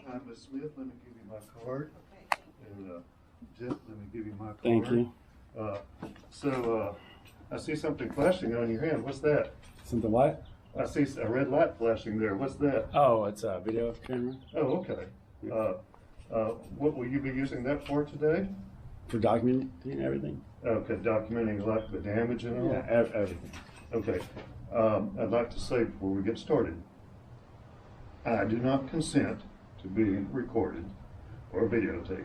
Hi, Ms. Smith, let me give you my card. Okay. And Jeff, let me give you my card. Thank you. I see something flashing on your hand. What's that? Something what? I see a red light flashing there. What's that? Oh, it's a video camera. Oh, okay. What will you be using that for today? For documenting everything. Okay, documenting like the damage and all? Yeah, everything. Okay. I'd like to say before we get started, I do not consent to being recorded or videotaped.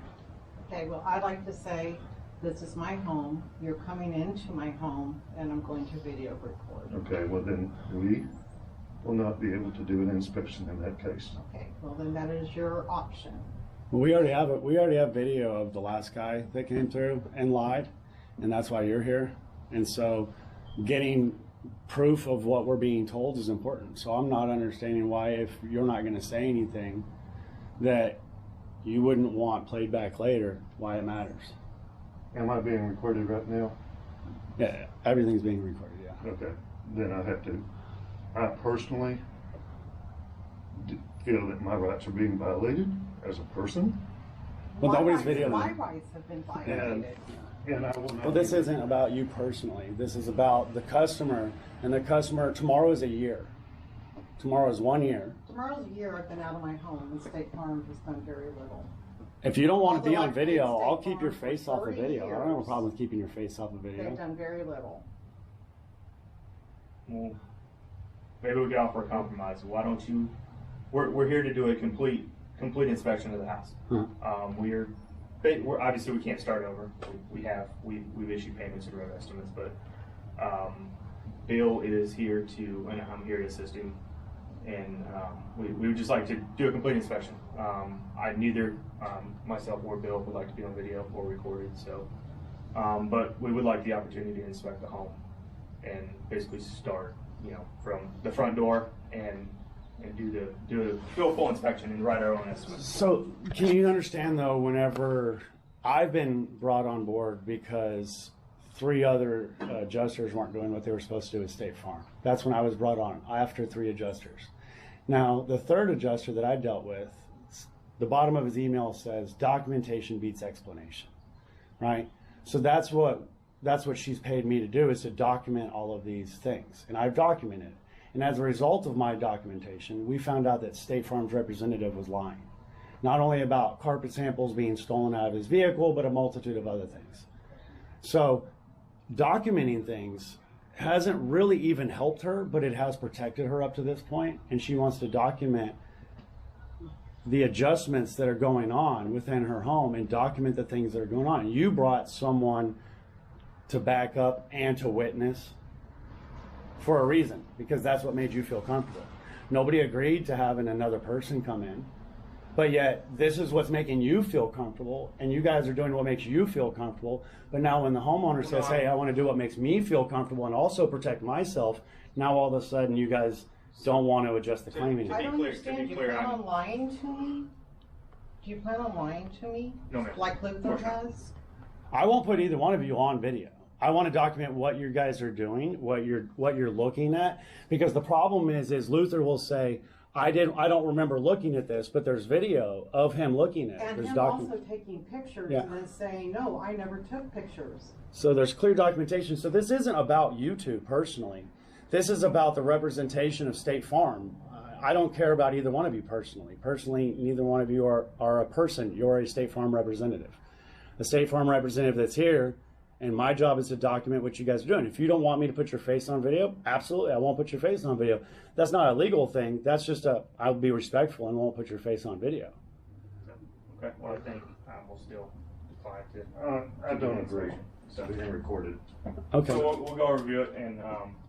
Okay, well, I'd like to say, this is my home, you're coming into my home, and I'm going to video record. Okay, well then we will not be able to do an inspection in that case. Okay, well then that is your option. Well, we already have video of the last guy that came through and lied, and that's why you're here. And so, getting proof of what we're being told is important. So I'm not understanding why, if you're not going to say anything, that you wouldn't want played back later, why it matters. Am I being recorded right now? Yeah, everything's being recorded, yeah. Okay, then I personally feel that my rights are being violated as a person. Well, nobody's My videoing. rights have been violated. And I will not. Well, this isn't about you personally. This is about the customer, and the customer, tomorrow is a year. Tomorrow is 1 year. Tomorrow's a year I've been out of my home, and State Farm has done very little. If you don't want to be Although on I've paid video, State I'll keep your Farm for face off of 30 video. I don't have a years. problem with keeping your face off of They've video. done very little. Well, maybe we could offer a compromise. Why don't you? We're here to do a complete inspection of the house. We're obviously we can't start over. We've issued payments and road estimates, but Bill is here to, and I'm here to assist him. And we would just like to do a complete inspection. Neither myself or Bill would like to be on video or recorded. So, but we would like the opportunity to inspect the home and basically start, from the front door and do a full inspection and write our own estimate. So, can you understand though, whenever I've been brought on board because 3 other adjusters weren't doing what they were supposed to do at State Farm. That's when I was brought on, after 3 adjusters. Now, the 3rd adjuster that I dealt with, the bottom of his email says, documentation beats explanation, right? So that's what she's paid me to do, is to document all of these things. And I've documented. And as a result of my documentation, we found out that State Farm's representative was lying. Not only about carpet samples being stolen out of his vehicle, but a multitude of other things. So, documenting things hasn't really even helped her, but it has protected her up to this point, and she wants to document the adjustments that are going on within her home and document the things that are going on. You brought someone to back up and to witness for a reason, because that's what made you feel comfortable. Nobody agreed to having another person come in, but yet this is what's making you feel comfortable, and you guys are doing what makes you feel comfortable. But now when the homeowner says, hey, I want to do what makes me feel comfortable and also protect myself, now all of a sudden you guys don't want to adjust the claim anymore. I don't clear- understand. to Do be you clear, plan I'm- on lying to me? Do you plan on lying to me? No, ma'am. Like Of Luther course not. has? I won't put either one of you on video. I want to document what you guys are doing, what you're looking at, because the problem is Luther will say, I don't remember looking at this, but there's video of him looking at it. And There's him also taking pictures Yeah. and then saying, no, I never took pictures. So there's clear documentation. So this isn't about you two personally. This is about the representation of State Farm. I don't care about either one of you personally. Personally, neither one of you are a person. You're a State Farm representative. The State Farm representative that's here, and my job is to document what you guys are doing. If you don't want me to put your face on video, absolutely, I won't put your face on video. That's not a legal thing. That's just I'll be respectful and won't put your face on video. Okay. Well, I think we'll still decline to. I don't agree. It's being recorded. Okay. So we'll go review it and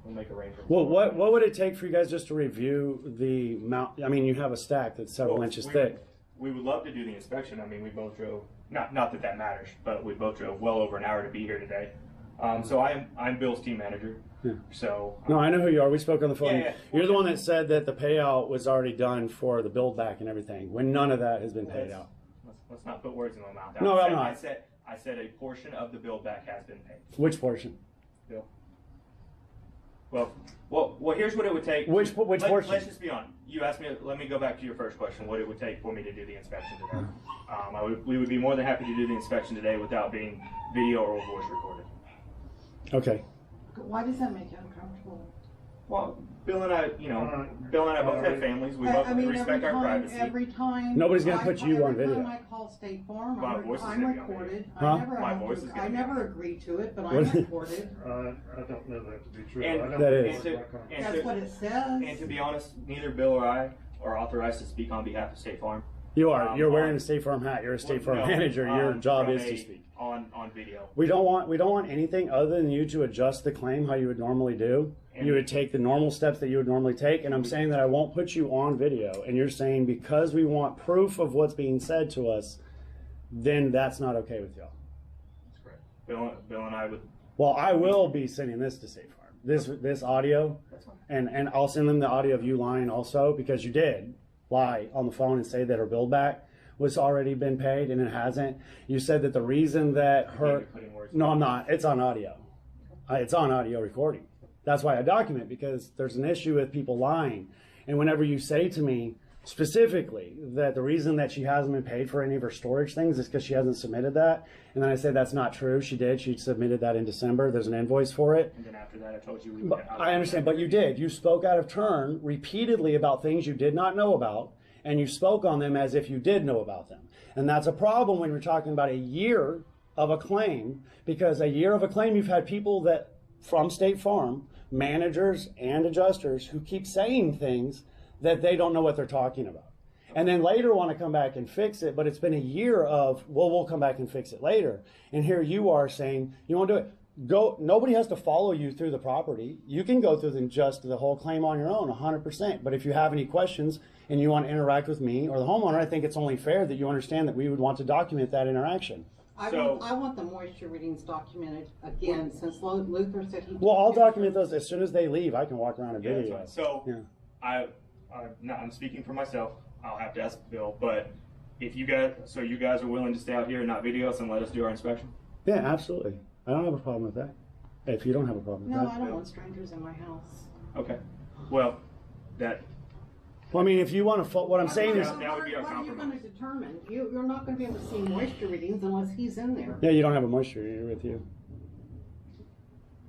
we'll make arrangements. Well, what would it take for you guys just to review the mount? I mean, you have a stack that's several inches thick. We would love to do the inspection. I mean, we both drove. Not that matters, but we both drove well over an hour to be here today. So I'm Bill's team manager. Yeah. So No, I know who you are. We spoke on the phone. Yeah. You're the one that said that the payout was already done for the build back and everything, when none of that has been paid out. Let's not put words in my mouth. No, I'm not. I said a portion of the build back has been paid. Which portion? Bill. Well, here's what it would take. Which portion? Let's just be honest. You asked me. Let me go back to your first question. What it would take for me to do the inspection today? We would be more than happy to do the inspection today without being video or voice recorded. Okay. Why does that make you uncomfortable? Well, Bill and I, Bill and I both have families. We both respect our privacy. Every time. Nobody's gonna put you on video. Every time I call State Farm, My voice is I'm gonna be on recorded. Huh? I never agree to it, but I'm recorded. I don't know that to be true. And- I don't That know is. what my comment- That's what it says. And to be honest, neither Bill or I are authorized to speak on behalf of State Farm. You are. You're wearing a State Farm hat. You're a State Farm manager. Your job is to speak. On video. We don't want anything other than you to adjust the claim how you would normally do. You would take the normal steps that you would normally take, and I'm saying that I won't put you on video. And you're saying because we want proof of what's being said to us, then that's not okay with y'all. That's correct. Bill and I would. Well, I will be sending this to State Farm. This audio, That's fine. and I'll send them the audio of you lying also, because you did lie on the phone and say that her bill back was already been paid and it hasn't. You said that the reason that her no, I'm not. It's on audio. It's on audio recording. That's why I document, because there's an issue with people lying. And whenever you say to me specifically that the reason that she hasn't been paid for any of her storage things is because she hasn't submitted that, and then I say that's not true. She did. She submitted that in December. There's an invoice for it. And then after that, I told you. But I understand, but you did. You spoke out of turn repeatedly about things you did not know about, and you spoke on them as if you did know about them. And that's a problem when you're talking about a year of a claim, because a year of a claim, you've had people that from State Farm, managers and adjusters, who keep saying things that they don't know what they're talking about. And then later want to come back and fix it, but it's been a year of, well, we'll come back and fix it later. And here you are saying, you won't do it. Go. Nobody has to follow you through the property. You can go through the whole claim on your own, 100%. But if you have any questions and you want to interact with me or the homeowner, I think it's only fair that you understand that we would want to document that interaction. I want the moisture readings documented again, since Luther said he. Well, I'll document those as soon as they leave. I can walk around and video. So yeah. I'm speaking for myself. I'll have to ask Bill, but if you guys are willing to stay out here and not video us and let us do our inspection? Yeah, absolutely. I don't have a problem with that. If you don't have a problem with No, that. I don't want strangers in my house. Okay. Well, Well, I mean, if you want to, what I'm saying is, that would be our what are you compromise. going to determine? You're not going to be able to see moisture readings unless he's in there. yeah, you don't have a moisture reader with you.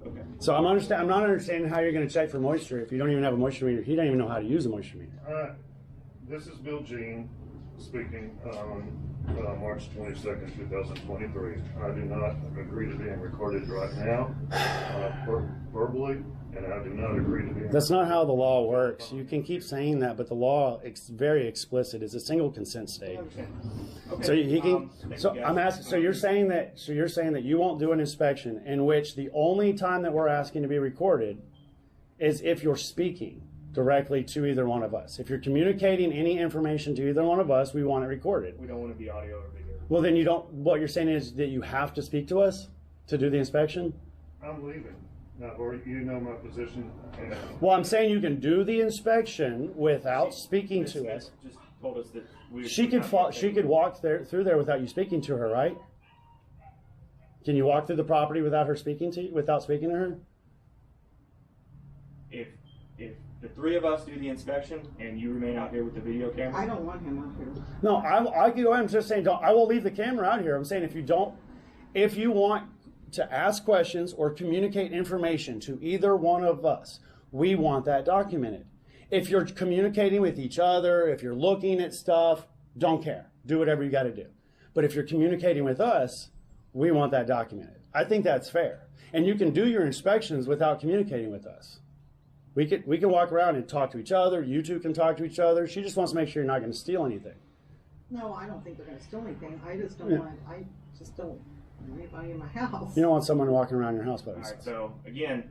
Okay. So I'm not understanding how you're going to check for moisture if you don't even have a moisture meter. He doesn't even know how to use a moisture meter. This is Bill Jean speaking on March 22nd, 2023. I do not agree to being recorded right now verbally, and I do not agree to being. That's not how the law works. You can keep saying that, but the law is very explicit. It's a single consent state. Okay. So he can. Thank So you, guys. I'm asking. So you're saying that. So you're saying that you won't do an inspection in which the only time that we're asking to be recorded is if you're speaking directly to either one of us. If you're communicating any information to either one of us, we want it recorded. We don't want to be audio or video. Well, then you don't. What you're saying is that you have to speak to us to do the inspection. I'm leaving. Now, or you know my position. Well, I'm saying you can do the inspection without speaking Ms. to Smith us. just told us that She could walk through there without you speaking to her, right? Can you walk through the property without speaking to her? If the three of us do the inspection and you remain out here with the video camera, I don't want him out here. No, I can go ahead and just saying, I will leave the camera out here. I'm saying if you want to ask questions or communicate information to either one of us, we want that documented. If you're communicating with each other, if you're looking at stuff, don't care. Do whatever you got to do. But if you're communicating with us, we want that documented. I think that's fair. And you can do your inspections without communicating with us. We can walk around and talk to each other. You two can talk to each other. She just wants to make sure you're not going to steal anything. No, I don't think they're going to steal anything. I just don't want anybody in my house. You don't want someone walking around your house by all right. themselves. So again,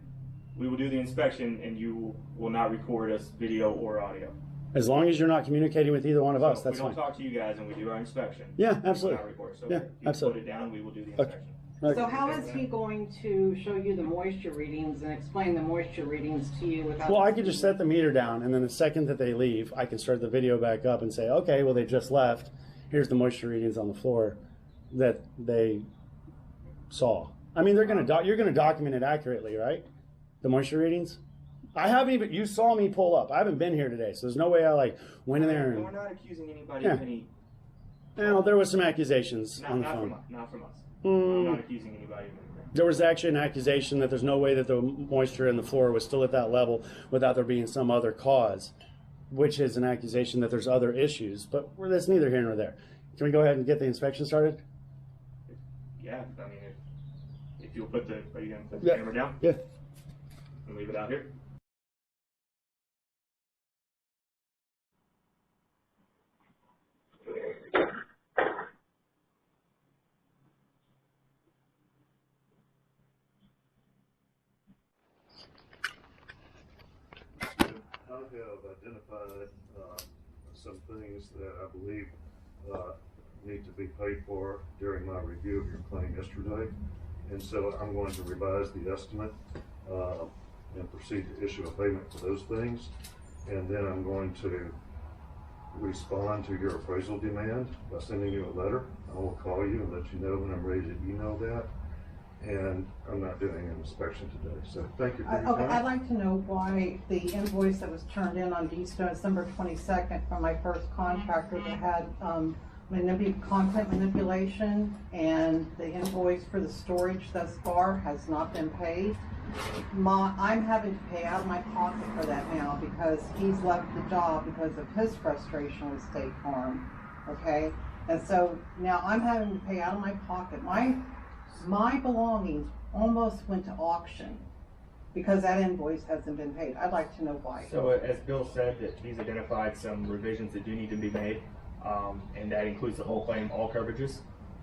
we will do the inspection and you will not record us video or audio. As long as you're not communicating with either one of us, So that's we don't fine. talk to you guys and we do our inspection. Yeah, we will absolutely. not record. So Yeah, if you absolutely. put it down, we will do the Okay. inspection. So how is he going to show you the moisture readings and explain the moisture readings to you without? Well, I could just set the meter down, and then the second that they leave, I can start the video back up and say, okay, well, they just left. Here's the moisture readings on the floor that they saw. I mean, you're going to document it accurately, right? The moisture readings? I haven't even, you saw me pull up. I haven't been here today, so there's no way I like went in there and. We're not accusing anybody of any. Well, there was some accusations on the Not phone. not from us. I'm not accusing anybody of anything. There was actually an accusation that there's no way that the moisture in the floor was still at that level without there being some other cause, which is an accusation that there's other issues. But that's neither here nor there. Can we go ahead and get the inspection started? Yeah, I mean, if you'll put the, are you going to put the Yeah. camera down Yeah. and leave it out here? I have identified some things that I believe need to be paid for during my review of your claim yesterday. And so I'm going to revise the estimate and proceed to issue a payment for those things. And then I'm going to respond to your appraisal demand by sending you a letter. I will call you and let you know when I'm ready to email that. And I'm not doing an inspection today. So thank you for your Okay, I'd time. like to know why the invoice that was turned in on December 22nd from my first contractor that had content manipulation, and the invoice for the storage thus far has not been paid. I'm having to pay out of my pocket for that now because he's left the job because of his frustration with State Farm, okay? And so now I'm having to pay out of my pocket. My belongings almost went to auction because that invoice hasn't been paid. I'd like to know why. So as Bill said, that he's identified some revisions that do need to be made, and that includes the whole claim, all coverages,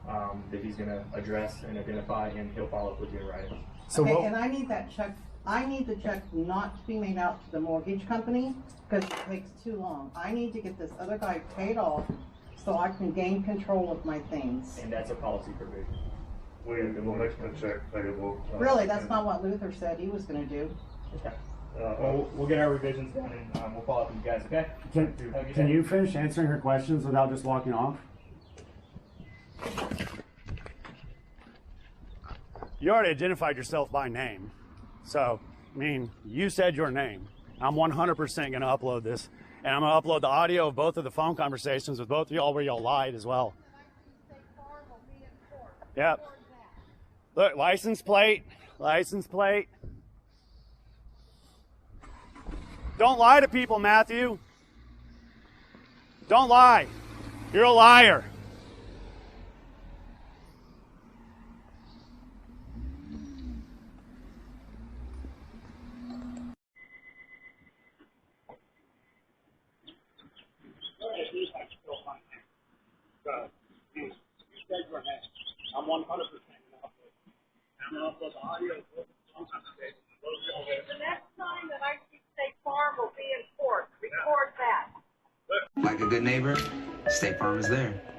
that he's going to address and identify, and he'll follow up with you in writing. So Okay, what, and I need that check. I need the check not to be made out to the mortgage company because it takes too long. I need to get this other guy paid off so I can gain control of my things. And that's a policy provision. We will make the check payable. Really, that's not what Luther said he was gonna do. Okay. Well, we'll get our revisions done, and we'll follow up with you guys, okay? can you finish answering her questions without just walking off? You already identified yourself by name. So, I mean, you said your name. I'm 100% going to upload this. And I'm going to upload the audio of both of the phone conversations with both of y'all where y'all lied as well. Yep. Look, license plate, license plate. Don't lie to people, Matthew. Don't lie. You're a liar. I'm 100% going to upload. I'm going to upload the audio. The next time that I see State Farm will be in court. Record that. Like a good neighbor, State Farm is there.